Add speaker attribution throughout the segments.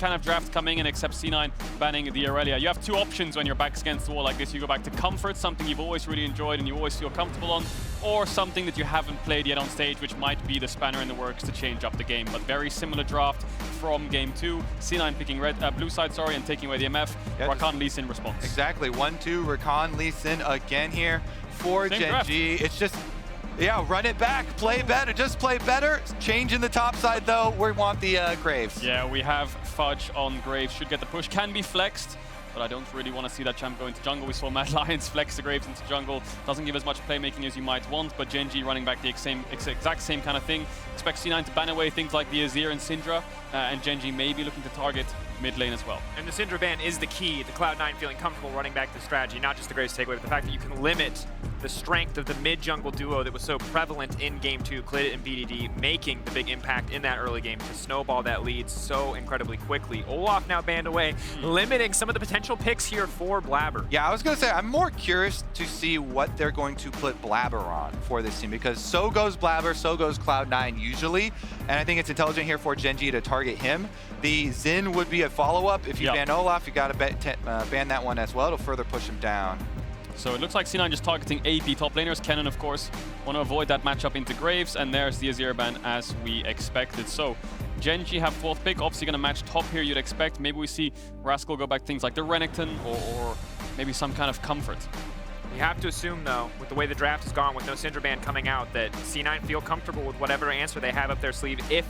Speaker 1: kind of draft coming in except C9 banning the Aurelia. You have two options when your back's against the wall like this. You go back to Comfort, something you've always really enjoyed and you always feel comfortable on, or something that you haven't played yet on stage, which might be the spanner in the works to change up the game. But very similar draft from game 2. C9 picking blue side, sorry, and taking away the MF. Yeah, Rakan Lee Sin response.
Speaker 2: Exactly, 1-2, Rakan Lee Sin again here for GENG. It's just, yeah, run it back, play better, just play better. Change in the top side though, we want the Graves.
Speaker 1: Yeah, we have Fudge on Graves, should get the push, can be flexed, but I don't really want to see that champ go into jungle. We saw Mad Lions flex the Graves into jungle. Doesn't give as much playmaking as you might want, but GENG running back the exact same kind of thing. Expect C9 to ban away things like the Azir and Syndra, and GENG may be looking to target mid lane as well.
Speaker 3: And the Syndra ban is the key to Cloud9 feeling comfortable running back the strategy, not just the Graves takeaway, but the fact that you can limit the strength of the mid-jungle duo that was so prevalent in Game 2, Clit and BDD, making the big impact in that early game to snowball that lead so incredibly quickly. Olaf now banned away, limiting some of the potential picks here for Blabber.
Speaker 2: Yeah, I was going to say, I'm more curious to see what they're going to put Blabber on for this team, because so goes Blabber, so goes Cloud9 usually, and I think it's intelligent here for GENG to target him. The Xin would be a follow-up. If you ban Olaf, you got to ban that one as well. It'll further push him down.
Speaker 1: So it looks like C9 just targeting AP top laners. Kennen, of course, want to avoid that matchup into Graves, and there's the Azir ban as we expected. So GENG have 4th pick, obviously going to match top here, you'd expect. Maybe we see Rascal go back things like the Renekton or maybe some kind of Comfort.
Speaker 3: You have to assume, though, with the way the draft has gone, with no Syndra ban coming out, that C9 feel comfortable with whatever answer they have up their sleeve if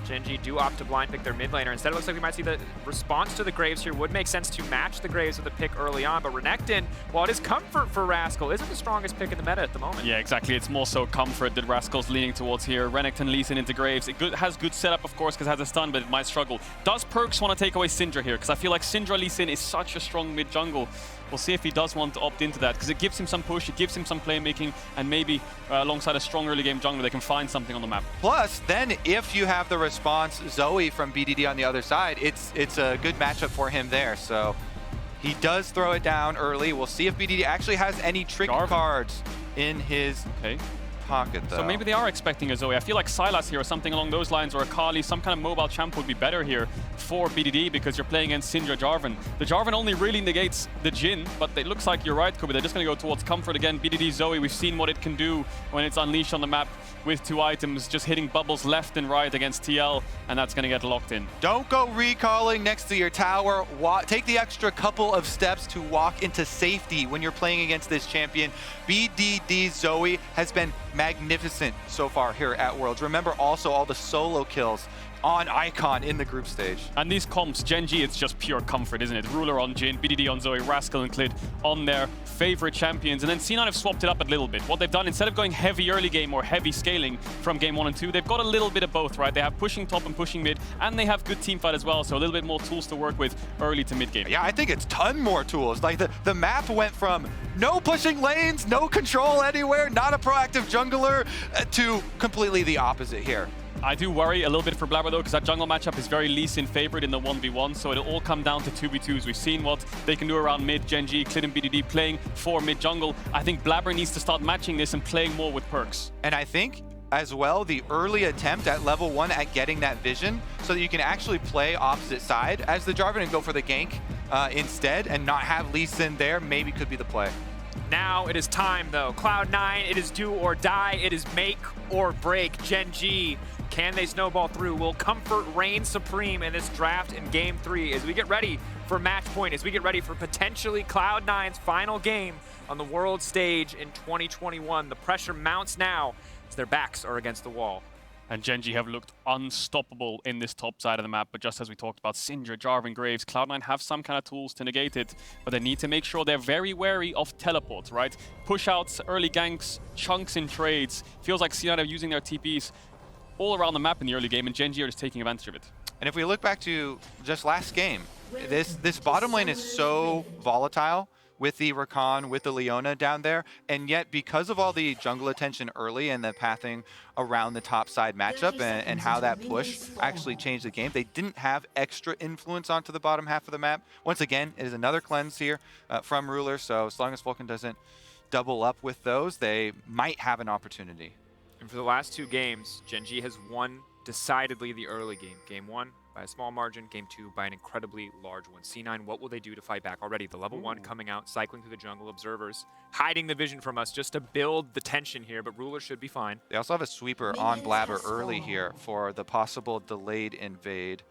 Speaker 3: GENG do opt to blind pick their mid laner. Instead, it looks like we might see the response to the Graves here. Would make sense to match the Graves with a pick early on, but Renekton, while it is comfort for Rascal, isn't the strongest pick in the meta at the moment.
Speaker 1: Yeah, exactly. It's more so comfort that Rascal's leaning towards here. Renekton Lee Sin into Graves. It has good setup, of course, because it has a stun, but it might struggle. Does Perkz want to take away Syndra here? Because I feel like Syndra Lee Sin is such a strong mid jungle. We'll see if he does want to opt into that, because it gives him some push, it gives him some playmaking, and maybe alongside a strong early game jungler, they can find something on the map.
Speaker 2: Plus, then if you have the response Zoe from BDD on the other side, it's a good matchup for him there. So he does throw it down early. We'll see if BDD actually has any trick cards in his pocket, though.
Speaker 1: So maybe they are expecting a Zoe. I feel like Sylas here or something along those lines, or a Kali, some kind of mobile champ would be better here for BDD, because you're playing against Syndra Jarvan. The Jarvan only really negates the Jhin, but it looks like you're right, Kobe. They're just going to go towards Comfort again. BDD Zoe, we've seen what it can do when it's unleashed on the map with 2 items, just hitting bubbles left and right against TL, and that's going to get locked in.
Speaker 2: Don't go recalling next to your tower. Take the extra couple of steps to walk into safety when you're playing against this champion. BDD Zoe has been magnificent so far here at Worlds. Remember also all the solo kills on Icon in the group stage.
Speaker 1: And these comps, GENG, it's just pure comfort, isn't it? Ruler on Jhin, BDD on Zoe, Rascal and Clit on their favorite champions. And then C9 have swapped it up a little bit. What they've done, instead of going heavy early game or heavy scaling from game 1 and 2, they've got a little bit of both, right? They have pushing top and pushing mid, and they have good team fight as well, so a little bit more tools to work with early to mid game.
Speaker 2: Yeah, I think it's ton more tools. Like the map went from no pushing lanes, no control anywhere, not a proactive jungler, to completely the opposite here.
Speaker 1: I do worry a little bit for Blabber though, because that jungle matchup is very Lee Sin favorite in the 1v1, so it'll all come down to 2v2s. We've seen what they can do around mid, GENG, Clit and BDD playing for mid jungle. I think Blabber needs to start matching this and playing more with Perkz.
Speaker 2: And I think as well, the early attempt at level 1 at getting that vision so that you can actually play opposite side as the Jarvan and go for the gank instead and not have Lee Sin there, maybe could be the play.
Speaker 3: Now it is time though. Cloud9, it is do or die. It is make or break. GENG, can they snowball through? Will Comfort reign supreme in this draft in game 3 as we get ready for match point, as we get ready for potentially Cloud9's final game on the world stage in 2021. The pressure mounts now as their backs are against the wall.
Speaker 1: And GENG have looked unstoppable in this top side of the map, but just as we talked about Syndra, Jarvan, Graves, Cloud9 have some kind of tools to negate it, but they need to make sure they're very wary of teleports, right? Push-outs, early ganks, chunks in trades. Feels like C9 are using their TPs all around the map in the early game, and GENG are just taking advantage of it.
Speaker 2: And if we look back to just last game, this bottom lane is so volatile with the Rakan, with the Leona down there, and yet because of all the jungle attention early and the pathing around the top side matchup and how that push actually changed the game, they didn't have extra influence onto the bottom half of the map. Once again, it is another cleanse here from Ruler, so as long as Vulcan doesn't double up with those, they might have an opportunity.
Speaker 3: And for the last 2 games, GENG has won decidedly the early game. Game 1 by a small margin, game 2 by an incredibly large one. C9, what will they do to fight back already? The level 1 coming out, cycling through the jungle, observers, hiding the vision from us just to build the tension here, but Ruler should be fine.
Speaker 2: They also have a sweeper on Blabber early here for the possible delayed invade.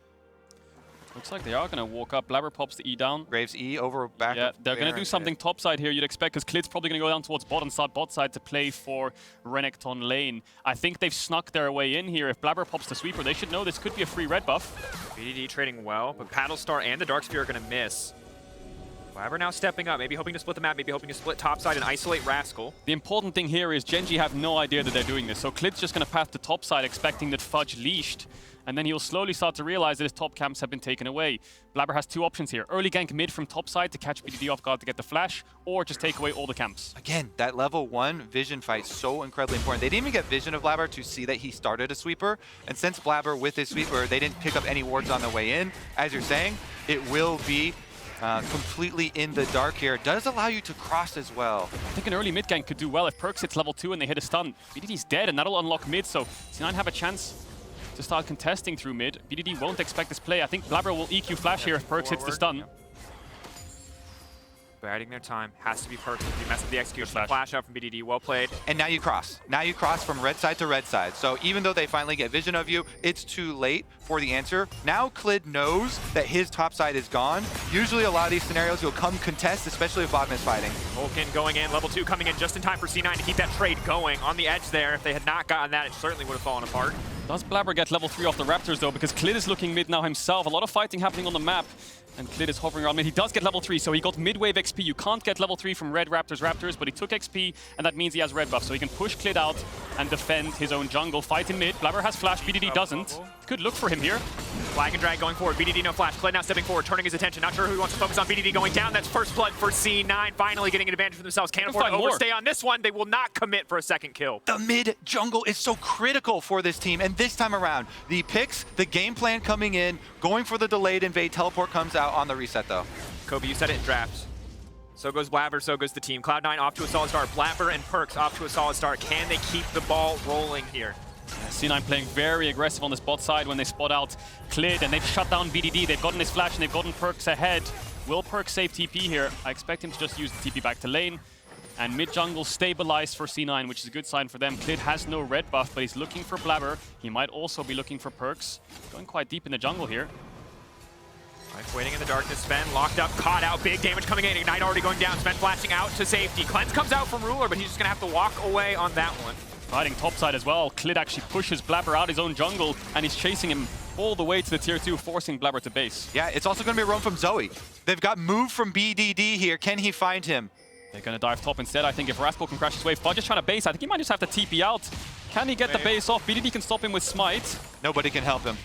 Speaker 1: Looks like they are going to walk up. Blabber pops the E down.
Speaker 2: Graves E over back.
Speaker 1: Yeah, they're going to do something topside here, you'd expect, because Klid's probably going to go down towards bot and start bot side to play for Renekton lane. I think they've snuck their way in here. If Blabber pops the sweeper, they should know this could be a free red buff.
Speaker 3: VDD trading well, but Paddlestar and the Darksphere are going to miss. Blabber now stepping up, maybe hoping to split the map, maybe hoping to split topside and isolate Rascal.
Speaker 1: The important thing here is GENG have no idea that they're doing this, so Klid's just going to path to topside expecting that Fudge leashed, and then he'll slowly start to realize that his top camps have been taken away. Blabber has 2 options here. Early gank mid from topside to catch BDD off guard to get the flash, or just take away all the camps.
Speaker 2: Again, that level 1 vision fight so incredibly important. They didn't even get vision of Blabber to see that he started a sweeper, and since Blabber with his sweeper, they didn't pick up any wards on the way in. As you're saying, it will be completely in the dark here. It does allow you to cross as well.
Speaker 1: I think an early mid gank could do well if Perks hits level 2 and they hit a stun. BDD's dead, and that'll unlock mid, so C9 have a chance to start contesting through mid. BDD won't expect this play. I think Blabber will EQ flash here if Perks hits the stun.
Speaker 3: Biding their time. Has to be Perks if you mess up the execution. Flash out from BDD. Well played.
Speaker 2: And now you cross. Now you cross from red side to red side. So even though they finally get vision of you, it's too late for the answer. Now Klid knows that his top side is gone. Usually a lot of these scenarios you'll come contest, especially if bottom is fighting.
Speaker 3: Vulcan going in. Level 2 coming in just in time for C9 to keep that trade going. On the edge there. If they had not gotten that, it certainly would have fallen apart.
Speaker 1: Does Blabber get level 3 off the Raptors though? Because Klid is looking mid now himself. A lot of fighting happening on the map. And Klid is hovering around mid. He does get level 3, so he got mid-wave XP. You can't get level 3 from red Raptors, but he took XP, and that means he has red buff. So he can push Klid out and defend his own jungle. Fight in mid. Blabber has flash, BDD doesn't. Good look for him here.
Speaker 3: Flag and drag going forward. BDD no flash. Klid now stepping forward, turning his attention. Not sure who he wants to focus on. BDD going down. That's first blood for C9. Finally getting an advantage for themselves. Can't afford to overstay on this one. They will not commit for a second kill.
Speaker 2: The mid jungle is so critical for this team. And this time around, the picks, the game plan coming in, going for the delayed invade. Teleport comes out on the reset though.
Speaker 3: Kobe, you said it in drafts. So goes Blabber, so goes the team. Cloud9 off to a solid start. Blabber and Perks off to a solid start. Can they keep the ball rolling here?
Speaker 1: C9 playing very aggressive on this bot side when they spot out Klid, and they've shut down BDD. They've gotten his flash and they've gotten Perks ahead. Will Perks save TP here? I expect him to just use the TP back to lane. And mid-jungle stabilized for C9, which is a good sign for them. Klid has no red buff, but he's looking for Blabber. He might also be looking for Perks. Going quite deep in the jungle here.
Speaker 3: Life waiting in the darkness. Sven locked up, caught out. Big damage coming in. Ignite already going down. Sven flashing out to safety. Cleanse comes out from Ruler, but he's just going to have to walk away on that one.
Speaker 1: Fighting topside as well. Klid actually pushes Blabber out his own jungle, and he's chasing him all the way to the tier 2, forcing Blabber to base.
Speaker 2: Yeah, it's also going to be a roam from Zoe. They've got move from BDD here. Can he find him?
Speaker 1: They're going to dive top instead. I think if Rascal can crash his wave, Fudge is trying to base. I think he might just have to TP out. Can he get the base off? BDD can stop him with Smite.
Speaker 2: Nobody can help him.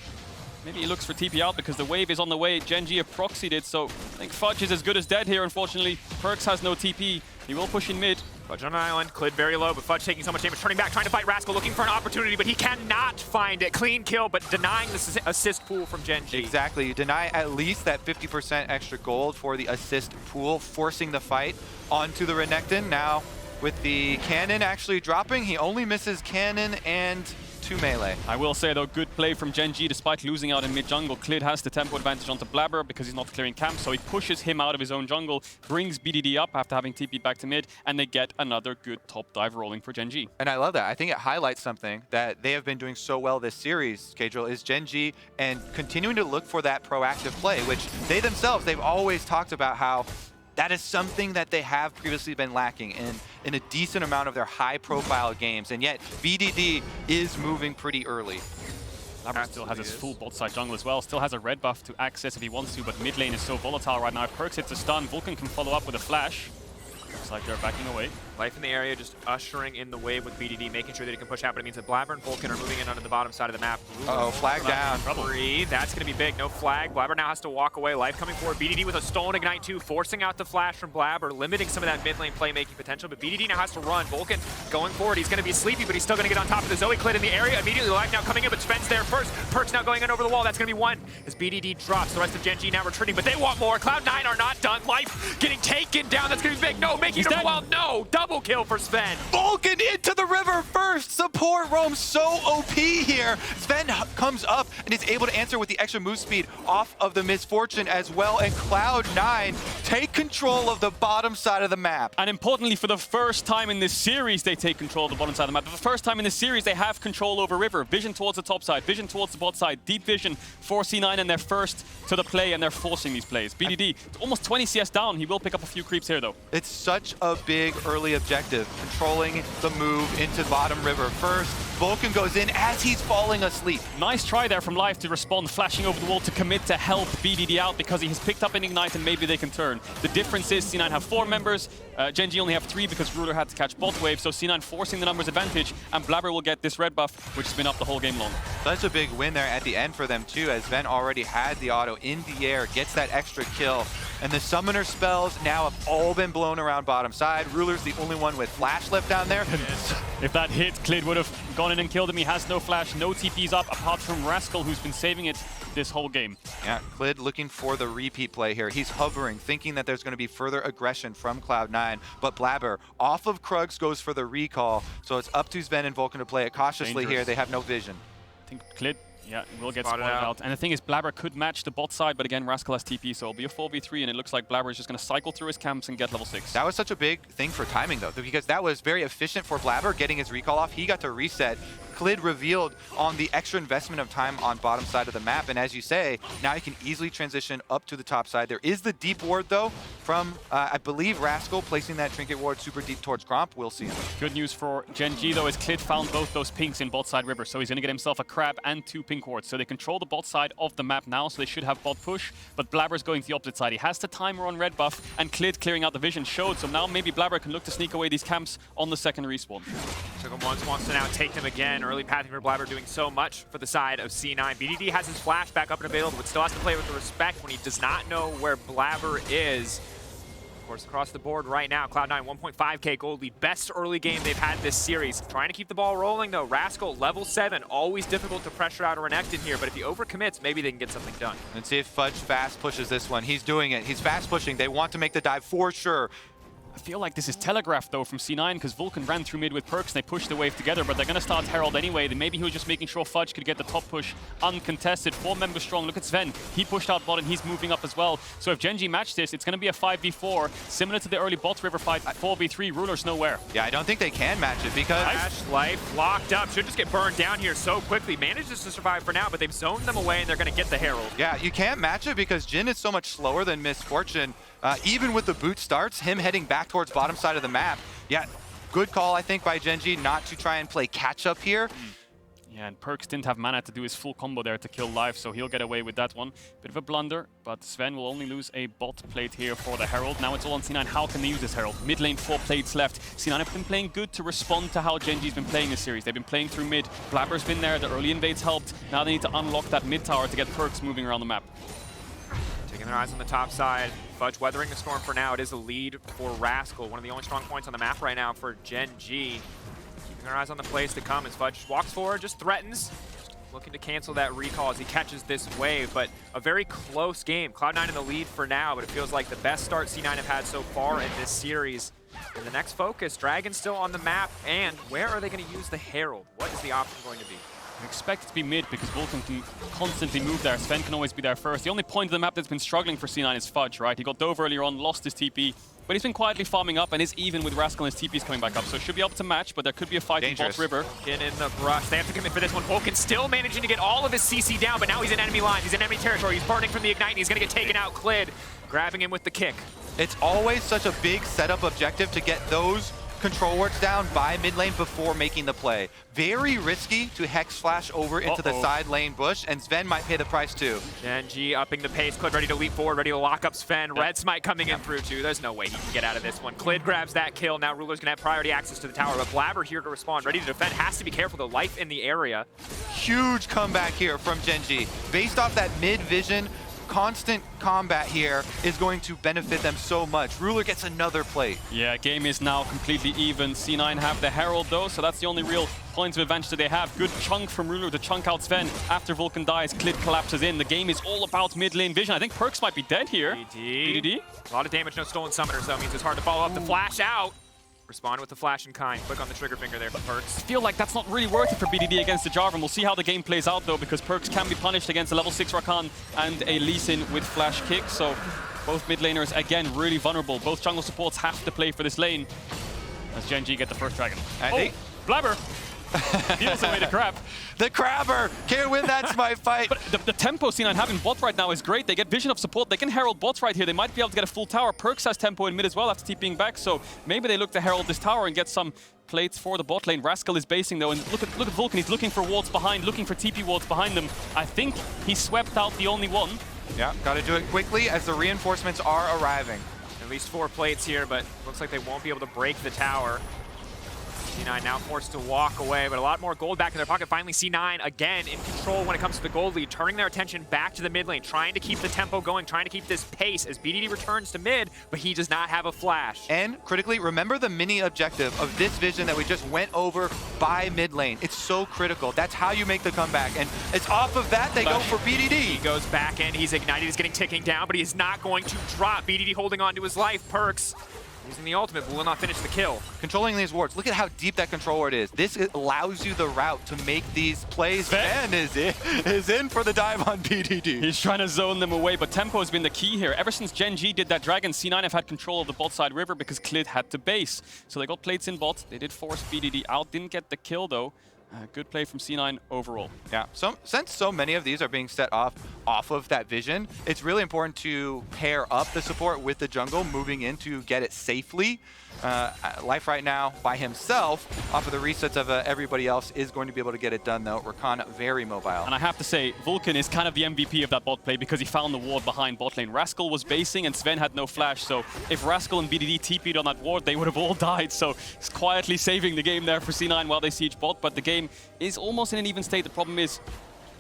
Speaker 1: Maybe he looks for TP out because the wave is on the way. GENG have proxied it, so I think Fudge is as good as dead here, unfortunately. Perks has no TP. He will push in mid.
Speaker 3: Fudge on an island, Klid very low, but Fudge taking so much damage, turning back, trying to fight Rascal, looking for an opportunity, but he cannot find it. Clean kill, but denying the assist pool from GENG.
Speaker 2: Exactly, you deny at least that 50% extra gold for the assist pool, forcing the fight onto the Renekton. Now, with the cannon actually dropping, he only misses cannon and 2 melee.
Speaker 1: I will say though, good play from GENG despite losing out in mid-jungle. Klid has the tempo advantage onto Blabber because he's not clearing camp, so he pushes him out of his own jungle, brings BDD up after having TP back to mid, and they get another good top dive rolling for GENG.
Speaker 2: And I love that. I think it highlights something that they have been doing so well this series, Kadriel, is GENG and continuing to look for that proactive play, which they themselves, they've always talked about how that is something that they have previously been lacking in a decent amount of their high-profile games, and yet BDD is moving pretty early.
Speaker 1: Blabber still has his full bot side jungle as well, still has a red buff to access if he wants to, but mid lane is so volatile right now. If Perks hits a stun, Vulcan can follow up with a flash. Looks like they're backing away.
Speaker 3: Life in the area, just ushering in the wave with BDD, making sure that he can push out, but it means that Blabber and Vulcan are moving in onto the bottom side of the map.
Speaker 2: Uh-oh, flag down.
Speaker 3: Three. That's going to be big. No flag. Blabber now has to walk away. Life coming forward. BDD with a stolen Ignite 2, forcing out the flash from Blabber, limiting some of that mid lane playmaking potential, but BDD now has to run. Vulcan going forward. He's going to be sleepy, but he's still going to get on top of the Zoe Klid in the area. Immediately, Life now coming in, but Sven's there first. Perks now going in over the wall. That's going to be 1 as BDD drops. The rest of GENG now retreating, but they want more. Cloud9 are not done. Life getting taken down. That's going to be big. No making
Speaker 1: He's
Speaker 3: it
Speaker 1: dead.
Speaker 3: well. No, double kill for Sven.
Speaker 2: Vulcan into the river first. Support roam so OP here. Sven comes up and is able to answer with the extra move speed off of the Misfortune as well. And Cloud9 take control of the bottom side of the map.
Speaker 1: And importantly, for the first time in this series, they take control of the bottom side of the map. For the first time in this series, they have control over River. Vision towards the top side, vision towards the bot side, deep vision for C9, and they're first to the play, and they're forcing these plays. BDD, almost 20 CS down. He will pick up a few creeps here, though.
Speaker 2: It's such a big early objective, controlling the move into bottom river first. Vulcan goes in as he's falling asleep.
Speaker 1: Nice try there from Life to respond, flashing over the wall to commit to help BDD out because he has picked up an Ignite and maybe they can turn. The difference is C9 have 4 members, GENG only have 3 because Ruler had to catch bot wave, so C9 forcing the numbers advantage, and Blabber will get this red buff, which has been up the whole game long.
Speaker 2: Such a big win there at the end for them too, as Ven already had the auto in the air, gets that extra kill, and the summoner spells now have all been blown around bottom side. Ruler's the only one with flash left down there.
Speaker 1: If that hit, Clid would have gone in and killed him. He has no flash, no TPs up, apart from Rascal, who's been saving it this whole game.
Speaker 2: Yeah, Clid looking for the repeat play here. He's hovering, thinking that there's going to be further aggression from Cloud9, but Blabber off of Krugs goes for the recall, so it's up to Sven and Vulcan to play it cautiously.
Speaker 1: Dangerous.
Speaker 2: Here. They have no vision.
Speaker 1: I think Clid, yeah, will get
Speaker 3: Spotted
Speaker 1: spotted
Speaker 3: out.
Speaker 1: out. And the thing is, Blabber could match the bot side, but again, Rascal has TP, so it'll be a 4v3, and it looks like Blabber is just going to cycle through his camps and get level 6.
Speaker 2: That was such a big thing for timing, though, because that was very efficient for Blabber getting his recall off. He got to reset. Clid revealed on the extra investment of time on bottom side of the map, and as you say, now he can easily transition up to the top side. There is the deep ward, though, from, I believe, Rascal placing that trinket ward super deep towards Gromp. We'll see him.
Speaker 1: Good news for GENG, though, is Clid found both those pinks in bot side river, so he's going to get himself a crab and 2 pink wards. So they control the bot side of the map now, so they should have bot push, but Blabber's going to the opposite side. He has the timer on red buff, and Clid clearing out the vision showed, so now maybe Blabber can look to sneak away these camps on the second respawn.
Speaker 3: Took him once, wants to now take them again. Early pathing for Blabber doing so much for the side of C9. BDD has his flash back up and available, but still has to play with the respect when he does not know where Blabber is. Of course, across the board right now, Cloud9 1.5k gold lead. Best early game they've had this series. Trying to keep the ball rolling though. Rascal, level 7. Always difficult to pressure out a Renekton here, but if he overcommits, maybe they can get something done.
Speaker 2: Let's see if Fudge fast pushes this one. He's doing it. He's fast pushing. They want to make the dive for sure.
Speaker 1: I feel like this is telegraphed, though, from C9, because Vulcan ran through mid with perks and they pushed the wave together, but they're going to start Herald anyway. Maybe he was just making sure Fudge could get the top push uncontested. 4 members strong. Look at Sven. He pushed out bot and he's moving up as well. So if GENG match this, it's going to be a 5v4, similar to the early bot river fight, 4v3. Ruler's nowhere.
Speaker 2: Yeah, I don't think they can match it because...
Speaker 3: Flash, Life, locked up. Should just get burned down here so quickly. Manages to survive for now, but they've zoned them away and they're going to get the Herald.
Speaker 2: Yeah, you can't match it because Jin is so much slower than Misfortune. Even with the boot starts, him heading back towards bottom side of the map. Yeah, good call, I think, by GENG not to try and play catch-up here.
Speaker 1: Yeah, and Perks didn't have mana to do his full combo there to kill Life, so he'll get away with that one. Bit of a blunder, but Sven will only lose a bot plate here for the Herald. Now it's all on C9. How can they use this Herald? Mid lane, 4 plates left. C9 have been playing good to respond to how GENG's been playing this series. They've been playing through mid. Blabber's been there. The early invades helped. Now they need to unlock that mid tower to get Perks moving around the map.
Speaker 3: Taking their eyes on the top side. Fudge weathering the storm for now. It is a lead for Rascal. One of the only strong points on the map right now for GENG. Keeping their eyes on the plays to come as Fudge walks forward, just threatens. Looking to cancel that recall as he catches this wave, but a very close game. Cloud9 in the lead for now, but it feels like the best start C9 have had so far in this series. And the next focus, Dragon still on the map, and where are they going to use the Herald? What is the option going to be?
Speaker 1: I expect it to be mid because Vulcan can constantly move there. Sven can always be there first. The only point of the map that's been struggling for C9 is Fudge, right? He got dove earlier on, lost his TP, but he's been quietly farming up and is even with Rascal and his TP's coming back up. So should be able to match, but there could be a fight in bot river.
Speaker 3: In the brush. They have to commit for this one. Vulcan still managing to get all of his CC down, but now he's in enemy lines. He's in enemy territory. He's burning from the Ignite. He's going to get taken out. Clid grabbing him with the kick.
Speaker 2: It's always such a big setup objective to get those control wards down by mid lane before making the play. Very risky to hex flash over into the side lane bush, and Sven might pay the price too.
Speaker 3: GENG upping the pace. Clid ready to leap forward, ready to lock up Sven. Red Smite coming in through too. There's no way he can get out of this one. Clid grabs that kill. Now Ruler's gonna have priority access to the tower, but Blabber here to respond, ready to defend. Has to be careful though. Life in the area.
Speaker 2: Huge comeback here from GENG. Based off that mid vision, constant combat here is going to benefit them so much. Ruler gets another plate.
Speaker 1: Yeah, game is now completely even. C9 have the Herald though, so that's the only real points of advantage that they have. Good chunk from Ruler to chunk out Sven. After Vulcan dies, Klid collapses in. The game is all about mid lane vision. I think Perks might be dead here. BDD.
Speaker 3: A lot of damage, no stolen summoners though, means it's hard to follow up the flash out. Respond with the flash in kind. Click on the trigger finger there for Perks.
Speaker 1: I feel like that's not really worth it for BDD against the Jarvan. We'll see how the game plays out though, because Perks can be punished against a level 6 Rakan and a Lee Sin with flash kick. So both mid laners, again, really vulnerable. Both jungle supports have to play for this lane as GENG get the first dragon. Blabber! Feels away the crab.
Speaker 2: The crabber can't win that Smite fight.
Speaker 1: But the tempo C9 have in bot right now is great. They get vision of support. They can herald bots right here. They might be able to get a full tower. Perks has tempo in mid as well after TPing back. So maybe they look to herald this tower and get some plates for the bot lane. Rascal is basing though, and look at Vulcan. He's looking for wards behind, looking for TP wards behind them. I think he swept out the only one.
Speaker 2: Yeah, got to do it quickly as the reinforcements are arriving.
Speaker 3: At least 4 plates here, but looks like they won't be able to break the tower. C9 now forced to walk away, but a lot more gold back in their pocket. Finally, C9 again in control when it comes to the gold lead, turning their attention back to the mid lane, trying to keep the tempo going, trying to keep this pace as BDD returns to mid, but he does not have a flash.
Speaker 2: And critically, remember the mini objective of this vision that we just went over by mid lane. It's so critical. That's how you make the comeback. And it's off of that, they go for BDD.
Speaker 3: He goes back in, he's ignited, he's getting ticking down, but he is not going to drop. BDD holding on to his life. Perks using the ultimate, but will not finish the kill.
Speaker 2: Controlling these wards. Look at how deep that control ward is. This allows you the route to make these plays. Sven is in for the dive on BDD.
Speaker 1: He's trying to zone them away, but tempo has been the key here. Ever since GENG did that dragon, C9 have had control of the bot side river because Klid had to base. So they got plates in bot. They did force BDD out. Didn't get the kill though. Good play from C9 overall.
Speaker 2: Yeah, since so many of these are being set off of that vision, it's really important to pair up the support with the jungle moving in to get it safely. Life right now by himself, off of the resets of everybody else, is going to be able to get it done though. Rakan very mobile.
Speaker 1: And I have to say, Vulcan is kind of the MVP of that bot play because he found the ward behind bot lane. Rascal was basing and Sven had no flash, so if Rascal and BDD TP'd on that ward, they would have all died. So he's quietly saving the game there for C9 while they siege bot, but the game is almost in an even state. The problem is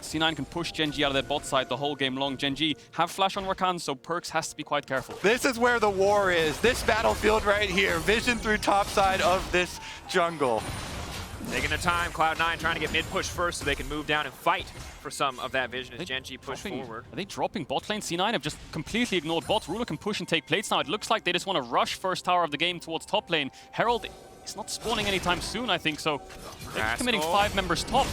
Speaker 1: C9 can push GENG out of their bot side the whole game long. GENG have flash on Rakan, so Perks has to be quite careful.
Speaker 2: This is where the war is. This battlefield right here. Vision through top side of this jungle.
Speaker 3: Taking their time, Cloud9 trying to get mid push first so they can move down and fight for some of that vision as GENG push forward.
Speaker 1: Are they dropping bot lane? C9 have just completely ignored bots. Ruler can push and take plates now. It looks like they just want to rush first tower of the game towards top lane. Herald is not spawning anytime soon, I think, so they're just committing 5 members top.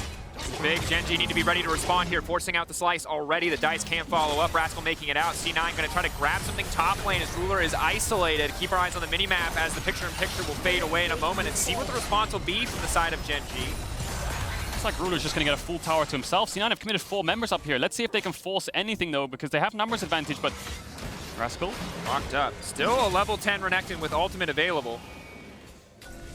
Speaker 3: Big GENG need to be ready to respond here, forcing out the slice already. The dice can't follow up. Rascal making it out. C9 going to try to grab something top lane as Ruler is isolated. Keep our eyes on the minimap as the picture-in-picture will fade away in a moment and see what the response will be from the side of GENG.
Speaker 1: Looks like Ruler's just going to get a full tower to himself. C9 have committed 4 members up here. Let's see if they can force anything though, because they have numbers advantage, but Rascal
Speaker 3: locked up. Still a level 10 Renekton with ultimate available.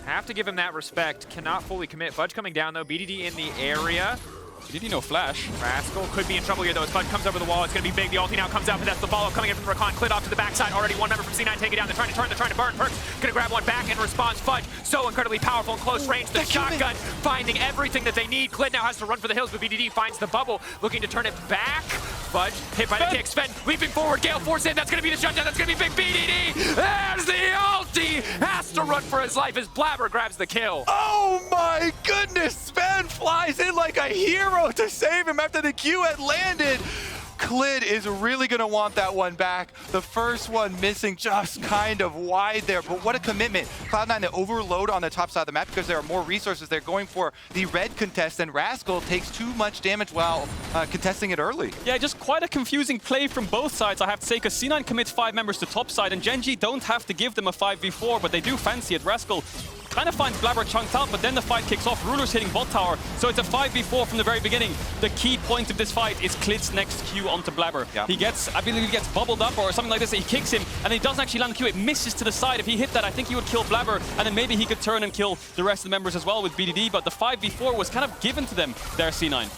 Speaker 3: Have to give him that respect. Cannot fully commit. Fudge coming down though. BDD in the area.
Speaker 1: BDD no flash.
Speaker 3: Rascal could be in trouble here though as Fudge comes over the wall. It's going to be big. The ulti now comes out, but that's the follow-up coming in from Rakan. Klid off to the backside. Already 1 member from C9 taking down. They're trying to turn, they're trying to burn. Perks going to grab one back in response. Fudge so incredibly powerful in close range. The shotgun finding everything that they need. Klid now has to run for the hills, but BDD finds the bubble, looking to turn it back. Fudge hit by the kick. Sven leaping forward. Gale Force in. That's going to be the shutdown. That's going to be big. BDD. There's the ulti. Has to run for his life as Blabber grabs the kill.
Speaker 2: Oh my goodness! Sven flies in like a hero to save him after the Q had landed. Klid is really going to want that one back. The first one missing just kind of wide there, but what a commitment. Cloud9, they overload on the top side of the map because there are more resources. They're going for the red contest, and Rascal takes too much damage while contesting it early.
Speaker 1: Yeah, just quite a confusing play from both sides, I have to say, because C9 commits 5 members to top side, and GENG don't have to give them a 5v4, but they do fancy it. Rascal kind of finds Blabber chunked out, but then the fight kicks off. Ruler's hitting bot tower, so it's a 5v4 from the very beginning. The key point of this fight is Klid's next Q onto Blabber.
Speaker 2: Yeah.
Speaker 1: He gets, I believe he gets bubbled up or something like this. He kicks him, and he doesn't actually land the Q. It misses to the side. If he hit that, I think he would kill Blabber, and then maybe he could turn and kill the rest of the members as well with BDD, but the 5v4 was kind of given to them there, C9.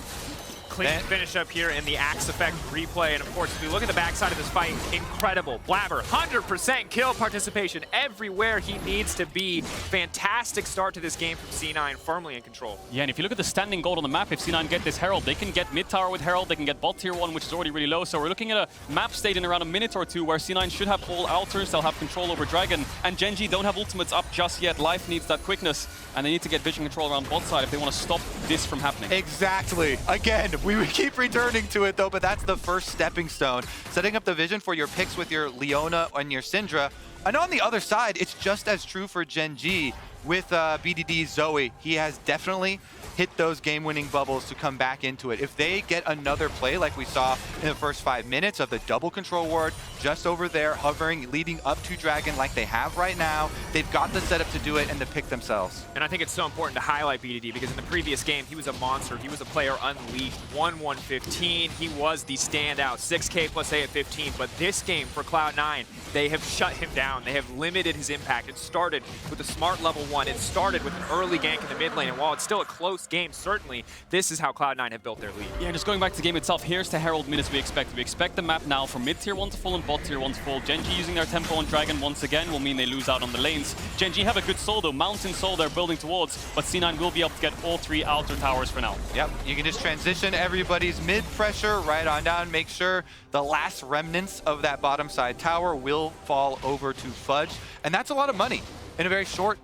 Speaker 3: Clean finish up here in the Axe Effect replay. And of course, if we look at the backside of this fight, incredible. Blabber, 100% kill participation everywhere he needs to be. Fantastic start to this game from C9, firmly in control.
Speaker 1: Yeah, and if you look at the standing gold on the map, if C9 get this Herald, they can get mid tower with Herald, they can get bot tier 1, which is already really low. So we're looking at a map state in around a minute or two where C9 should have all altars, they'll have control over Dragon, and GENG don't have ultimates up just yet. Life needs that quickness, and they need to get vision control around bot side if they want to stop this from happening.
Speaker 2: Exactly. Again, we keep returning to it though, but that's the first stepping stone. Setting up the vision for your picks with your Leona and your Syndra. And on the other side, it's just as true for GENG with BDD's Zoe. He has definitely hit those game-winning bubbles to come back into it. If they get another play like we saw in the first 5 minutes of the double control ward just over there hovering, leading up to Dragon like they have right now, they've got the setup to do it and the pick themselves.
Speaker 3: And I think it's so important to highlight BDD because in the previous game, he was a monster. He was a player unleashed. 1-1-15. He was the standout. 6K plus A at 15. But this game for Cloud9, they have shut him down. They have limited his impact. It started with a smart level 1. It started with an early gank in the mid lane. And while it's still a close game, certainly, this is how Cloud9 have built their lead.
Speaker 1: Yeah, just going back to the game itself, here's the Herald mid as we expect. We expect the map now from mid tier 1 to full and bot tier 1 to full. GENG using their tempo on Dragon once again will mean they lose out on the lanes. GENG have a good soul though, Mountain Soul they're building towards, but C9 will be able to get all 3 outer towers for now.
Speaker 2: Yep, you can just transition everybody's mid pressure right on down, make sure the last remnants of that bottom side tower will fall over to Fudge, and that's a lot of money in a very short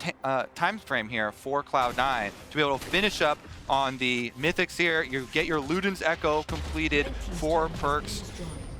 Speaker 2: time frame here for Cloud9 to be able to finish up on the Mythics here. You get your Luden's Echo completed, 4 perks,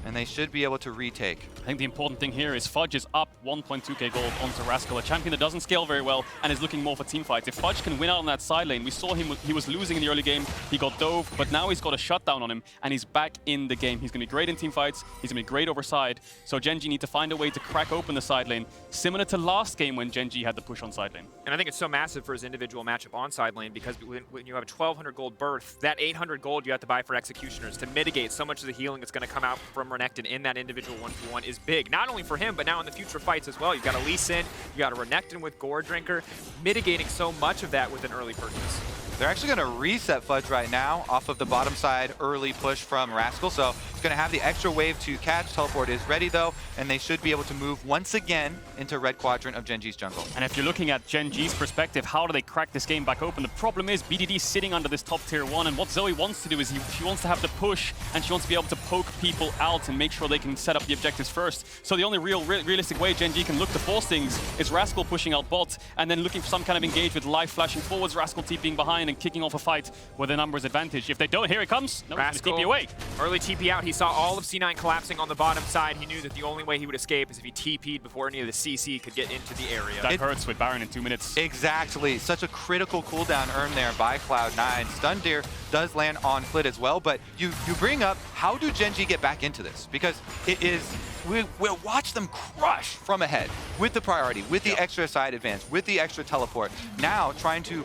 Speaker 2: and they should be able to retake.
Speaker 1: I think the important thing here is Fudge is up 1.2k gold onto Rascal, a champion that doesn't scale very well and is looking more for team fights. If Fudge can win out on that side lane, we saw him, he was losing in the early game, he got dove, but now he's got a shutdown on him and he's back in the game. He's going to be great in team fights, he's going to be great over side, so GENG need to find a way to crack open the side lane, similar to last game when GENG had the push on side lane.
Speaker 3: And I think it's so massive for his individual matchup on side lane because when you have a 1200 gold berth, that 800 gold you have to buy for Executioners to mitigate so much of the healing that's going to come out from Renekton in that individual 1v1 is big. Not only for him, but now in the future fights as well. You've got a Lee Sin, you got a Renekton with Gore Drinker, mitigating so much of that with an early purchase.
Speaker 2: They're actually going to reset Fudge right now off of the bottom side early push from Rascal, so it's going to have the extra wave to catch. Teleport is ready though, and they should be able to move once again into red quadrant of GENG's jungle.
Speaker 1: And if you're looking at GENG's perspective, how do they crack this game back open? The problem is BDD sitting under this top tier 1, and what Zoe wants to do is she wants to have the push, and she wants to be able to poke people out and make sure they can set up the objectives first. So the only realistic way GENG can look to force things is Rascal pushing out bot, and then looking for some kind of engage with Life flashing forwards, Rascal TPing behind and kicking off a fight with a numbers advantage. If they don't, here it comes. No,
Speaker 3: Rascal,
Speaker 1: TP away.
Speaker 3: Early TP out. He saw all of C9 collapsing on the bottom side. He knew that the only way he would escape is if he TP'd before any of the CC could get into the area.
Speaker 1: That hurts with Baron in 2 minutes.
Speaker 2: Exactly. Such a critical cooldown earned there by Cloud9. Stun Deer does land on Flit as well, but you bring up, how do GENG get back into this? Because it is, we'll watch them crush from ahead with the priority, with the extra side advance, with the extra teleport. Now trying to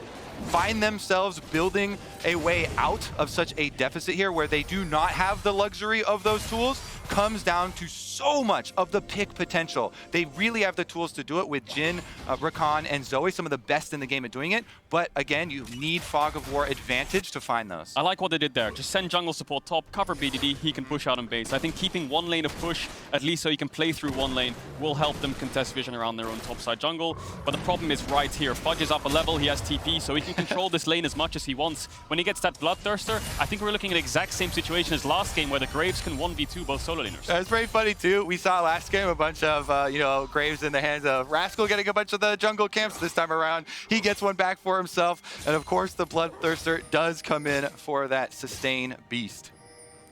Speaker 2: find themselves building a way out of such a deficit here where they do not have the luxury of those tools comes down to so much of the pick potential. They really have the tools to do it with Jhin, Rakan, and Zoe, some of the best in the game at doing it. But again, you need Fog of War advantage to find those.
Speaker 1: I like what they did there. Just send jungle support top, cover BDD, he can push out on base. I think keeping one lane of push, at least so he can play through one lane, will help them contest vision around their own top side jungle. But the problem is right here. Fudge is up a level, he has TP, so he can control this lane as much as he wants. When he gets that Bloodthirster, I think we're looking at the exact same situation as last game where the Graves can 1v2 both solo laners.
Speaker 2: It's very funny too. We saw last game a bunch of Graves in the hands of Rascal getting a bunch of the jungle camps. This time around, he gets one back for himself. And of course, the Bloodthirster does come in for that sustain beast.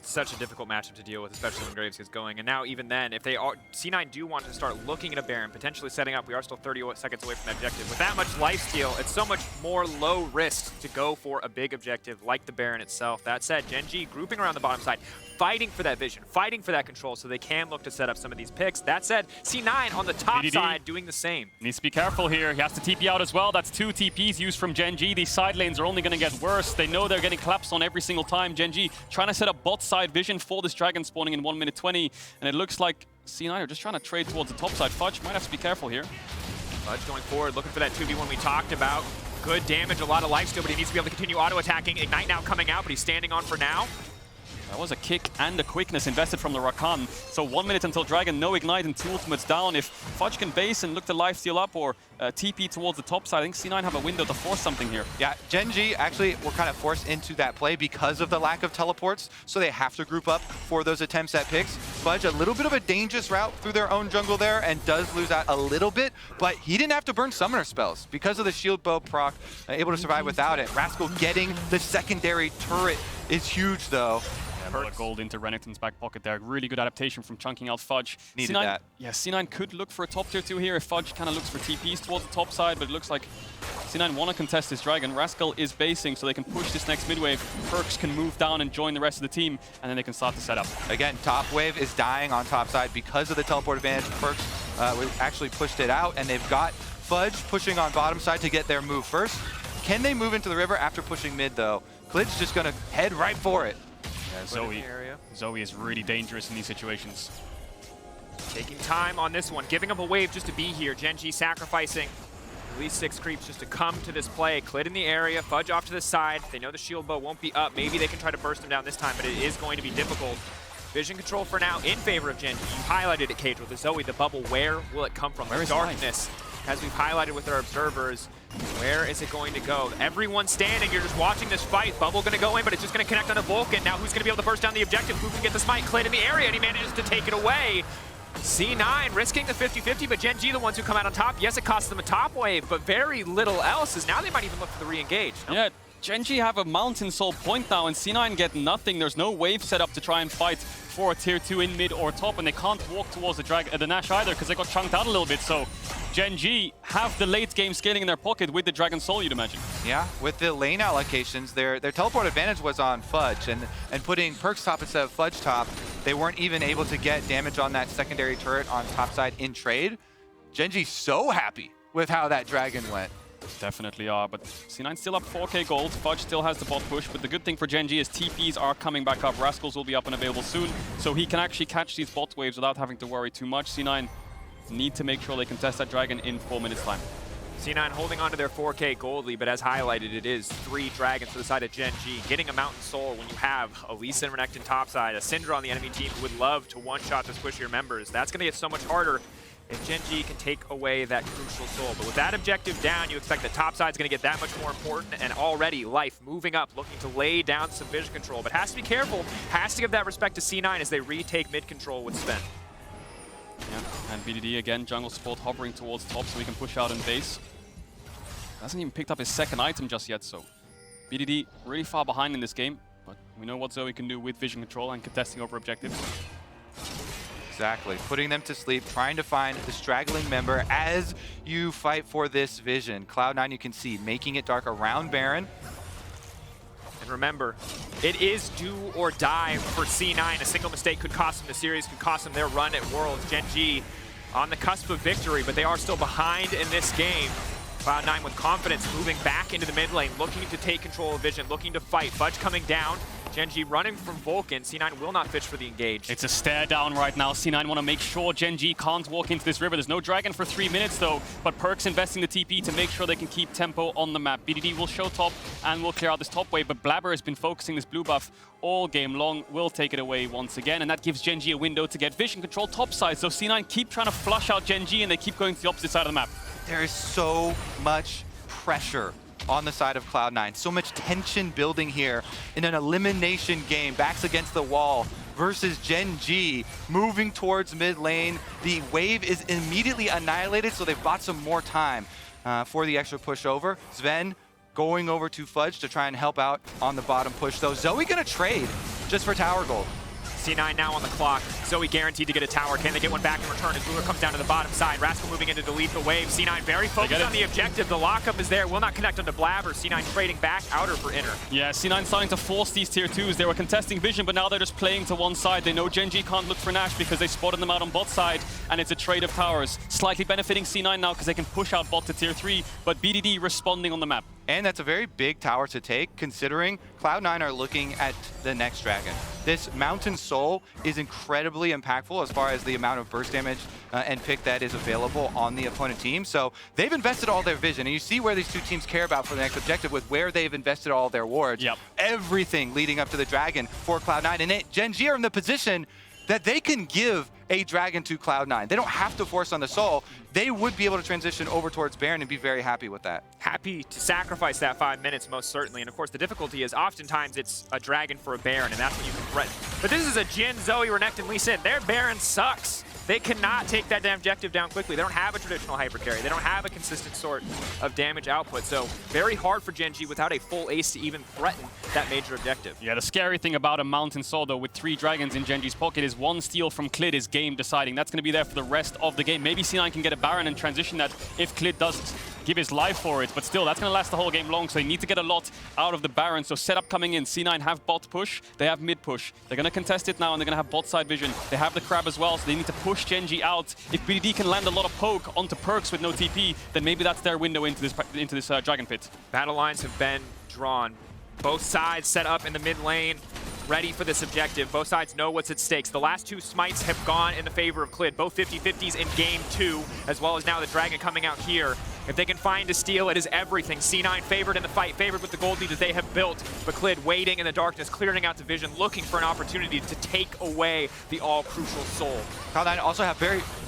Speaker 3: Such a difficult matchup to deal with, especially when Graves gets going. And now even then, if they are, C9 do want to start looking at a Baron, potentially setting up, we are still 30 seconds away from the objective. With that much lifesteal, it's so much more low risk to go for a big objective like the Baron itself. That said, GENG grouping around the bottom side, fighting for that vision, fighting for that control so they can look to set up some of these picks. That said, C9 on the top
Speaker 1: BDD
Speaker 3: side doing the same.
Speaker 1: Needs to be careful here. He has to TP out as well. That's 2 TPs used from GENG. These side lanes are only going to get worse. They know they're getting collapsed on every single time. GENG trying to set up bot side vision for this dragon spawning in 1 minute 20. And it looks like C9 are just trying to trade towards the top side. Fudge might have to be careful here.
Speaker 3: Fudge going forward, looking for that 2v1 we talked about. Good damage, a lot of lifesteal, but he needs to be able to continue auto-attacking. Ignite now coming out, but he's standing on for now.
Speaker 1: That was a kick and a quickness invested from the Rakan. So 1 minute until Dragon, no ignite and 2 ultimates down. If Fudge can base and look to lifesteal up or TP towards the top side, I think C9 have a window to force something here.
Speaker 2: Yeah, GENG actually were kind of forced into that play because of the lack of teleports, so they have to group up for those attempts at picks. Fudge, a little bit of a dangerous route through their own jungle there and does lose out a little bit, but he didn't have to burn summoner spells because of the shield bow proc, able to survive without it. Rascal getting the secondary turret is huge though.
Speaker 1: A lot of gold into Renekton's back pocket there. Really good adaptation from chunking out Fudge.
Speaker 2: Needed
Speaker 1: C9,
Speaker 2: that.
Speaker 1: Yeah, C9 could look for a top tier 2 here if Fudge kind of looks for TPs towards the top side, but it looks like C9 want to contest this Dragon. Rascal is basing, so they can push this next mid wave. Perks can move down and join the rest of the team, and then they can start to set up.
Speaker 2: Again, top wave is dying on top side because of the teleport advantage. Perks actually pushed it out, and they've got Fudge pushing on bottom side to get their move first. Can they move into the river after pushing mid, though? Klid's just going to head right for it.
Speaker 1: Yeah, Zoe is really dangerous in these situations.
Speaker 3: Taking time on this one, giving up a wave just to be here. GENG sacrificing at least 6 creeps just to come to this play. Klid in the area, Fudge off to the side. They know the shield bow won't be up. Maybe they can try to burst him down this time, but it is going to be difficult. Vision control for now in favor of GENG. You highlighted it, Cage, with the Zoe, the bubble. Where will it come from?
Speaker 1: Where is
Speaker 3: darkness, as we've highlighted with our observers. Where is it going to go? Everyone standing, you're just watching this fight. Bubble gonna go in, but it's just gonna connect on a Vulcan. Now who's gonna be able to burst down the objective? Who can get the smite? Klid in the area, and he manages to take it away. C9 risking the 50-50, but GENG the ones who come out on top. Yes, it costs them a top wave, but very little else, as now they might even look for the re-engage.
Speaker 1: Yeah, GENG have a Mountain Soul point now, and C9 get nothing. There's no wave set up to try and fight for a tier 2 in mid or top, and they can't walk towards the Nash either because they got chunked out a little bit. So GENG have the late game scaling in their pocket with the Dragon Soul, you'd imagine.
Speaker 2: Yeah, with the lane allocations, their teleport advantage was on Fudge, and putting Perks top instead of Fudge top, they weren't even able to get damage on that secondary turret on top side in trade. GENG's so happy with how that Dragon went.
Speaker 1: Definitely are, but C9 still up 4k gold. Fudge still has the bot push, but the good thing for GENG is TPs are coming back up. Rascals will be up and available soon, so he can actually catch these bot waves without having to worry too much. C9 need to make sure they contest that Dragon in 4 minutes time.
Speaker 3: C9 holding on to their 4k gold lead, but as highlighted, it is 3 Dragons to the side of GENG. Getting a Mountain Soul when you have a Lisa and Renekton topside, a Syndra on the enemy team who would love to one-shot this push your members. That's going to get so much harder if GENG can take away that crucial soul. But with that objective down, you expect that topside's going to get that much more important, and already Life moving up, looking to lay down some vision control, but has to be careful, has to give that respect to C9 as they retake mid control with Sven.
Speaker 1: Yeah, and BDD again, jungle support hovering towards top so he can push out in base. Hasn't even picked up his second item just yet, so BDD really far behind in this game, but we know what Zoe can do with vision control and contesting over objectives.
Speaker 2: Exactly, putting them to sleep, trying to find the straggling member as you fight for this vision. Cloud9, you can see, making it dark around Baron.
Speaker 3: And remember, it is do or die for C9. A single mistake could cost them the series, could cost them their run at Worlds. GENG on the cusp of victory, but they are still behind in this game. Cloud9 with confidence moving back into the mid lane, looking to take control of vision, looking to fight. Fudge coming down. GENG running from Vulcan. C9 will not fish for the engage.
Speaker 1: It's a stare down right now. C9 want to make sure GENG can't walk into this river. There's no Dragon for 3 minutes though, but Perks investing the TP to make sure they can keep tempo on the map. BDD will show top and will clear out this top wave, but Blabber has been focusing this blue buff all game long, will take it away once again, and that gives GENG a window to get vision control top side. So C9 keep trying to flush out GENG and they keep going to the opposite side of the map.
Speaker 2: There is so much pressure on the side of Cloud9. So much tension building here in an elimination game, backs against the wall versus GENG moving towards mid lane. The wave is immediately annihilated, so they've bought some more time for the extra push over. Sven going over to Fudge to try and help out on the bottom push, though. Zoe gonna trade just for tower gold.
Speaker 3: C9 now on the clock. Zoe guaranteed to get a tower. Can they get one back in return as Ruler comes down to the bottom side? Rascal moving in to delete the wave. C9 very focused on the objective. The lockup is there. Will not connect onto Blabber. C9 trading back outer for inner.
Speaker 1: Yeah, C9 starting to force these tier 2s. They were contesting vision, but now they're just playing to one side. They know GENG can't look for Nash because they spotted them out on bot side, and it's a trade of towers. Slightly benefiting C9 now because they can push out bot to tier 3, but BDD responding on the map.
Speaker 2: And that's a very big tower to take, considering Cloud9 are looking at the next Dragon. This Mountain Soul is incredibly incredibly impactful as far as the amount of burst damage and pick that is available on the opponent team. So they've invested all their vision, and you see where these two teams care about for the next objective with where they've invested all their wards.
Speaker 1: Yep.
Speaker 2: Everything leading up to the Dragon for Cloud9, and GENG are in the position that they can give a Dragon to Cloud9. They don't have to force on the Soul. They would be able to transition over towards Baron and be very happy with that.
Speaker 3: Happy to sacrifice that 5 minutes, most certainly. And of course, the difficulty is oftentimes it's a Dragon for a Baron, and that's what you can threaten. But this is a Jhin, Zoe, Renekton, Lee Sin. Their Baron sucks. They cannot take that objective down quickly. They don't have a traditional hyper carry. They don't have a consistent sort of damage output. So very hard for GENG without a full ace to even threaten that major objective.
Speaker 1: Yeah, the scary thing about a Mountain Soul, though, with 3 dragons in GENG's pocket is 1 steal from Clid is game deciding. That's going to be there for the rest of the game. Maybe C9 can get a Baron and transition that if Clid does give his life for it, but still, that's going to last the whole game long, so they need to get a lot out of the Baron. So setup coming in, C9 have bot push, they have mid push. They're going to contest it now, and they're going to have bot side vision. They have the Crab as well, so they need to push GENG out. If BDD can land a lot of poke onto Perks with no TP, then maybe that's their window into this Dragon Pit.
Speaker 3: Battle lines have been drawn. Both sides set up in the mid lane, ready for this objective. Both sides know what's at stake. The last 2 smites have gone in the favor of Clid. Both 50-50s in game 2, as well as now the Dragon coming out here. If they can find a steal, it is everything. C9 favored in the fight, favored with the gold lead that they have built, but Clid waiting in the darkness, clearing out the vision, looking for an opportunity to take away the all-crucial soul.
Speaker 2: Cloud9 also have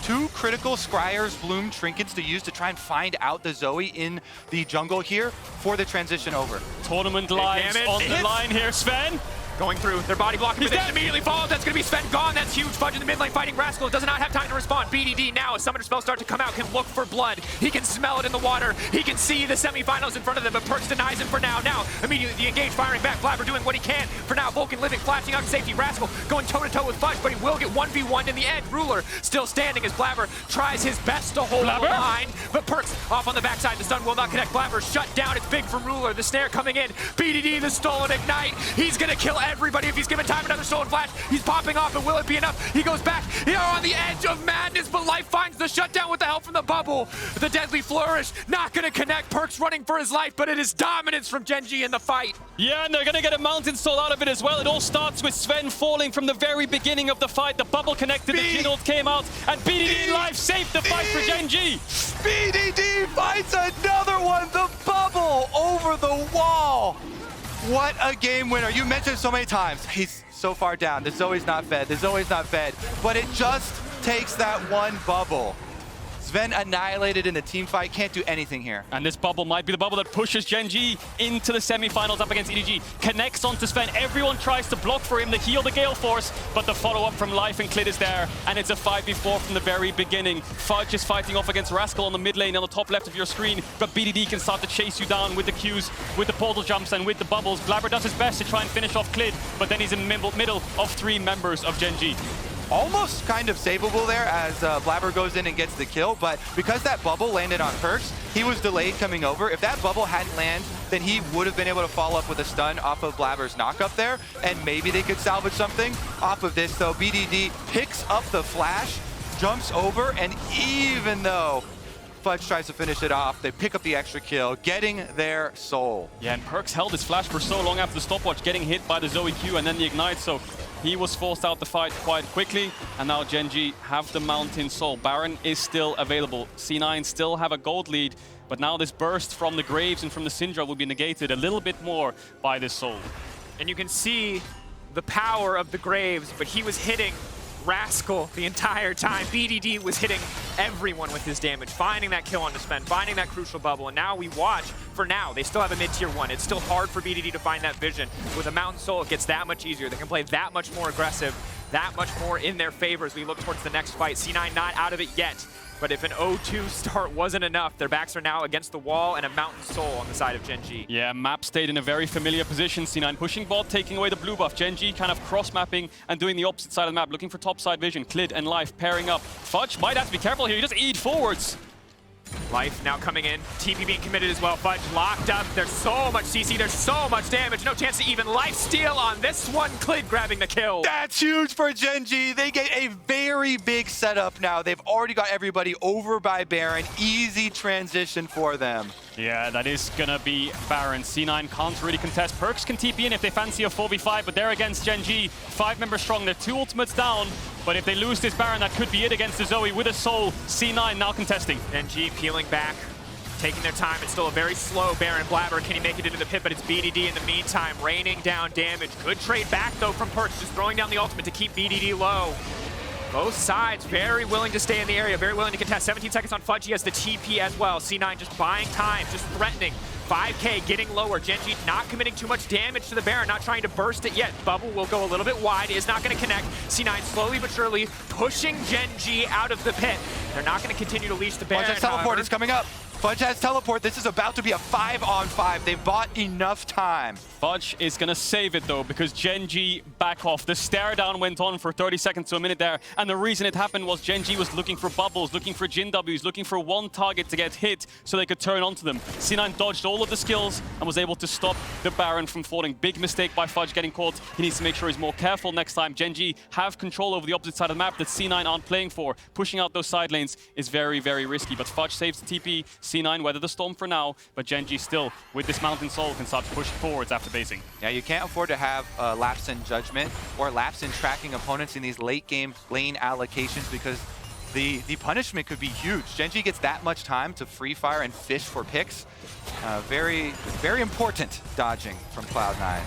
Speaker 2: 2 critical Scryer's Bloom trinkets to use to try and find out the Zoe in the jungle here for the transition over.
Speaker 1: Tournament lives on the line here, Sven.
Speaker 3: Going through, their body blocking, but then immediately followed. That's going to be Sven gone. That's huge. Fudge in the mid lane fighting Rascal. Does not have time to respond. BDD now, as Summoner Spell start to come out, can look for blood. He can smell it in the water. He can see the semifinals in front of them, but Perks denies him for now. Now, immediately the engage, firing back. Blabber doing what he can. For now, Vulcan living, flashing out to safety. Rascal going toe-to-toe with Fudge, but he will get 1v1 in the end. Ruler still standing as Blabber tries his best to hold the line, but Perks off on the backside. The stun will not connect. Blabber shut down. It's big from Ruler. The snare coming in. BDD, the stolen ignite. He's going to kill everybody if he's given time. Another stolen flash. He's popping off, but will it be enough? He goes back. They are on the edge of madness, but Life finds the shutdown with the help from the bubble. The deadly flourish not going to connect. Perks running for his life, but it is dominance from GENG in the fight.
Speaker 1: Yeah, and they're going to get a Mountain Soul out of it as well. It all starts with Sven falling from the very beginning of the fight. The bubble connected, the Jhin ult came out, and BDD Life saved the fight for GENG.
Speaker 2: BDD fights another one. The bubble over the wall. What a game winner. You mentioned so many times, he's so far down. The Zoe's not fed. The Zoe's not fed. But it just takes that one bubble. Sven annihilated in the team fight, can't do anything here.
Speaker 1: And this bubble might be the bubble that pushes GENG into the semifinals up against EDG. Connects onto Sven. Everyone tries to block for him to heal the Gale Force, but the follow-up from Life and Clid is there, and it's a 5v4 from the very beginning. Fudge is fighting off against Rascal on the mid lane on the top left of your screen, but BDD can start to chase you down with the Qs, with the portal jumps, and with the bubbles. Blabber does his best to try and finish off Clid, but then he's in the middle of 3 members of GENG.
Speaker 2: Almost kind of savable there as Blabber goes in and gets the kill, but because that bubble landed on Perks, he was delayed coming over. If that bubble hadn't landed, then he would have been able to follow up with a stun off of Blabber's knockup there, and maybe they could salvage something off of this, though. BDD picks up the flash, jumps over, and even though Fudge tries to finish it off, they pick up the extra kill, getting their soul.
Speaker 1: Yeah, and Perks held his flash for so long after the stopwatch, getting hit by the Zoe Q and then the ignite, so he was forced out the fight quite quickly, and now GENG have the Mountain Soul. Baron is still available. C9 still have a gold lead, but now this burst from the Graves and from the Syndra will be negated a little bit more by this Soul.
Speaker 3: And you can see the power of the Graves, but he was hitting Rascal the entire time. BDD was hitting everyone with his damage, finding that kill on the Sven, finding that crucial bubble, and now we watch. For now, they still have a mid-tier 1. It's still hard for BDD to find that vision. With a Mountain Soul, it gets that much easier. They can play that much more aggressive, that much more in their favor as we look towards the next fight. C9 not out of it yet, but if an 0-2 start wasn't enough, their backs are now against the wall and a Mountain Soul on the side of GENG.
Speaker 1: Yeah, map stayed in a very familiar position. C9 pushing bot, taking away the blue buff. GENG kind of cross-mapping and doing the opposite side of the map, looking for top-side vision. Clid and Life pairing up. Fudge might have to be careful here. He just eat forwards.
Speaker 3: Life now coming in, TP being committed as well. Fudge locked up. There's so much CC, there's so much damage. No chance to even life steal on this one. Clid grabbing the kill.
Speaker 2: That's huge for GENG. They get a very big setup now. They've already got everybody over by Baron. Easy transition for them.
Speaker 1: Yeah, that is gonna be Baron. C9 can't really contest. Perks can TP in if they fancy a 4v5, but they're against GENG. 5 members strong, they're 2 ultimates down. But if they lose this Baron, that could be it against the Zoe with a soul. C9 now contesting.
Speaker 3: GENG peeling back, taking their time. It's still a very slow Baron. Blabber, can he make it into the pit? But it's BDD in the meantime, raining down damage. Good trade back though from Perks, just throwing down the ultimate to keep BDD low. Both sides very willing to stay in the area, very willing to contest. 17 seconds on Fudge, he has the TP as well. C9 just buying time, just threatening. 5K getting lower. GENG not committing too much damage to the Baron, not trying to burst it yet. Bubble will go a little bit wide, is not going to connect. C9 slowly but surely pushing GENG out of the pit. They're not going to continue to leash the Baron.
Speaker 2: Fudge has teleport, it's coming up. Fudge has teleport. This is about to be a 5-on-5. They've bought enough time.
Speaker 1: Fudge is going to save it, though, because GENG back off. The stare down went on for 30 seconds to a minute there, and the reason it happened was GENG was looking for bubbles, looking for Jin Ws, looking for one target to get hit so they could turn onto them. C9 dodged all of the skills and was able to stop the Baron from falling. Big mistake by Fudge getting caught. He needs to make sure he's more careful next time. GENG have control over the opposite side of the map that C9 aren't playing for. Pushing out those side lanes is very, very risky, but Fudge saves the TP. C9 weather the storm for now, but GENG still, with this Mountain Soul, can start pushing forwards after basing.
Speaker 2: Yeah, you can't afford to have lapse in judgment or lapse in tracking opponents in these late game lane allocations because the punishment could be huge. GENG gets that much time to free fire and fish for picks. Very, very important dodging from Cloud9.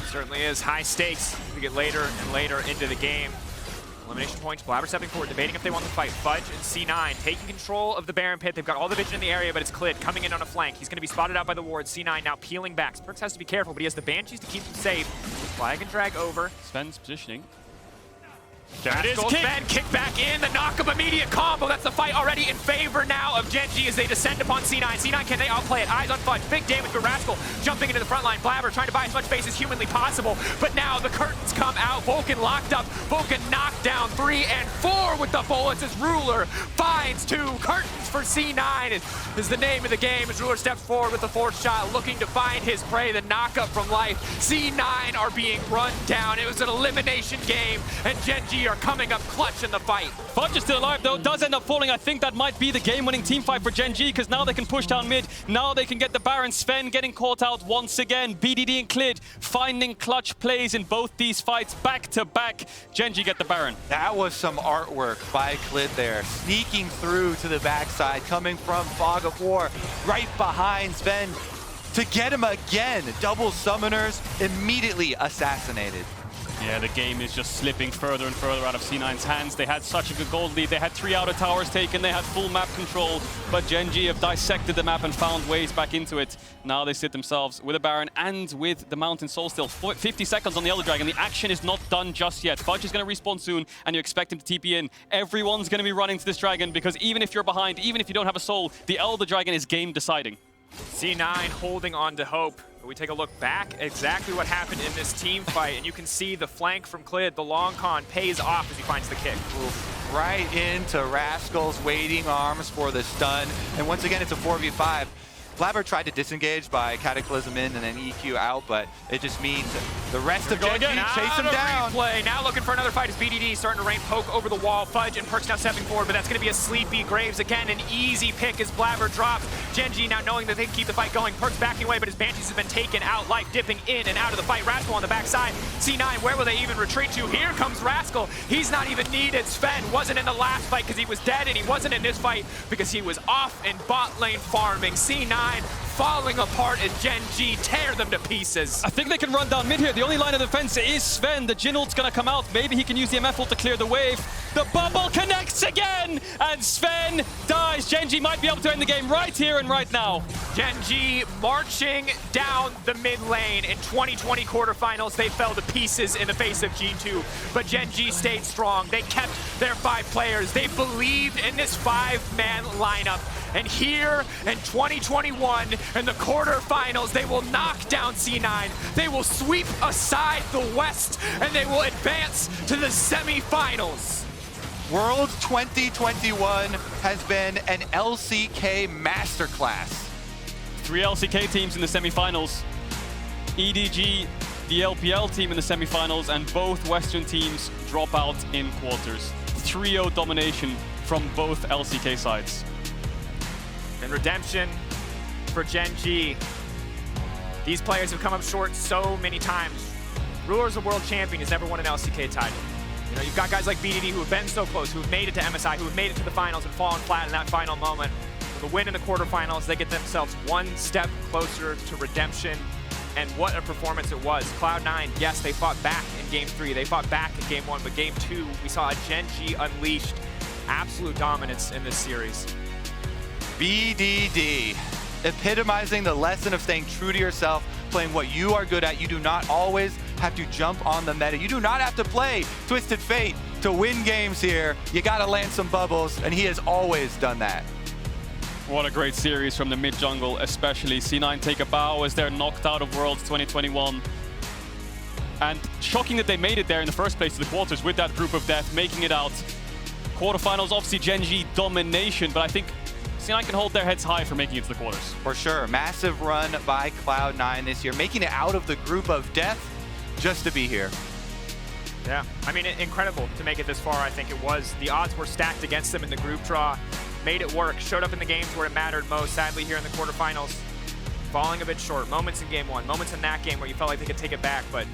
Speaker 3: Certainly is high stakes as we get later and later into the game. Elimination points, Blabber stepping forward, debating if they want to fight. Fudge and C9 taking control of the Baron pit. They've got all the vision in the area, but it's Clid coming in on a flank. He's going to be spotted out by the ward. C9 now peeling back. Perks has to be careful, but he has the Banshees to keep him safe. Flag and drag over.
Speaker 1: Sven's positioning.
Speaker 3: There it is, Sven kick back in, the knock-up immediate combo. That's the fight already in favor now of GENG as they descend upon C9. C9, can they outplay it? Eyes on Fudge, big damage for Rascal, jumping into the front line. Blabber trying to buy as much space as humanly possible, but now the curtains come out. Vulcan locked up, Vulcan knocked down 3 and 4 with the bullets as Ruler finds 2. Curtains for C9 is the name of the game as Ruler steps forward with the 4th shot, looking to find his prey, the knock-up from life. C9 are being run down. It was an elimination game, and GENG are coming up clutch in the fight.
Speaker 1: Fudge is still alive, though, does end up falling. I think that might be the game-winning team fight for GENG, because now they can push down mid. Now they can get the Baron. Sven getting caught out once again. BDD and Clid finding clutch plays in both these fights back-to-back. GENG get the Baron.
Speaker 2: That was some artwork by Clid there. Sneaking through to the backside, coming from Fog of War, right behind Sven to get him again. Double summoners immediately assassinated.
Speaker 1: Yeah, the game is just slipping further and further out of C9's hands. They had such a good gold lead. They had 3 outer towers taken. They had full map control. But GENG have dissected the map and found ways back into it. Now they sit themselves with a Baron and with the Mountain Soul still. 50 seconds on the Elder Dragon. The action is not done just yet. Fudge is going to respawn soon, and you expect him to TP in. Everyone's going to be running to this Dragon because even if you're behind, even if you don't have a soul, the Elder Dragon is game deciding.
Speaker 3: C9 holding on to hope. We take a look back at exactly what happened in this team fight, and you can see the flank from Clid, the long con, pays off as he finds the kick.
Speaker 2: Oof. Right into Rascal's waiting arms for the stun. And once again, it's a 4v5. Blabber tried to disengage by Cataclysm in and then EQ out, but it just means the rest of GENG chase him down.
Speaker 3: Replay. Now looking for another fight as BDD starting to rain poke over the wall. Fudge and Perks now stepping forward, but that's going to be a sleepy Graves again. An easy pick as Blabber drops. GENG now knowing that they can keep the fight going. Perks backing away, but his Banshees have been taken out. Life dipping in and out of the fight. Rascal on the backside. C9, where will they even retreat to? Here comes Rascal. He's not even needed. Sven wasn't in the last fight because he was dead, and he wasn't in this fight because he was off in bot lane farming. C9 falling apart as GENG tear them to pieces.
Speaker 1: I think they can run down mid here. The only line of defense is Sven. The Jin ult's gonna come out. Maybe he can use the MF ult to clear the wave. The bubble connects again, and Sven dies. GENG might be able to end the game right here and right now.
Speaker 3: GENG marching down the mid lane in 2020 quarterfinals. They fell to pieces in the face of G2, but GENG stayed strong. They kept their 5 players. They believed in this 5-man lineup. And here in 2021, in the quarterfinals, they will knock down C9. They will sweep aside the West, and they will advance to the semifinals.
Speaker 2: World 2021 has been an LCK masterclass.
Speaker 1: 3 LCK teams in the semifinals. EDG, the LPL team in the semifinals, and both Western teams drop out in quarters. 3-0 domination from both LCK sides.
Speaker 3: And redemption for Gen G. These players have come up short so many times. Ruler's a world champion. He's never won an LCK title. You know, you've got guys like VDD who have been so close, who have made it to MSI, who have made it to the finals and fallen flat in that final moment. With a win in the quarterfinals, they get themselves one step closer to redemption. And what a performance it was. Cloud9, yes, they fought back in Game 3. They fought back in Game 1, but Game 2, we saw a Gen G unleashed absolute dominance in this series.
Speaker 2: BDD, epitomizing the lesson of staying true to yourself, playing what you are good at. You do not always have to jump on the meta. You do not have to play Twisted Fate to win games here. You gotta land some bubbles, and he has always done that.
Speaker 1: What a great series from the mid jungle, especially. C9 take a bow as they're knocked out of Worlds 2021. And shocking that they made it there in the first place to the quarters with that group of death, making it out. Quarterfinals, obviously Gen G domination, but I think C9 can hold their heads high for making it to the quarters.
Speaker 2: For sure, massive run by Cloud9 this year, making it out of the group of death just to be here.
Speaker 3: Yeah, I mean, incredible to make it this far. I think it was. The odds were stacked against them in the group draw. Made it work, showed up in the games where it mattered most. Sadly, here in the quarterfinals, falling a bit short. Moments in Game 1, moments in that game where you felt like they could take it back, but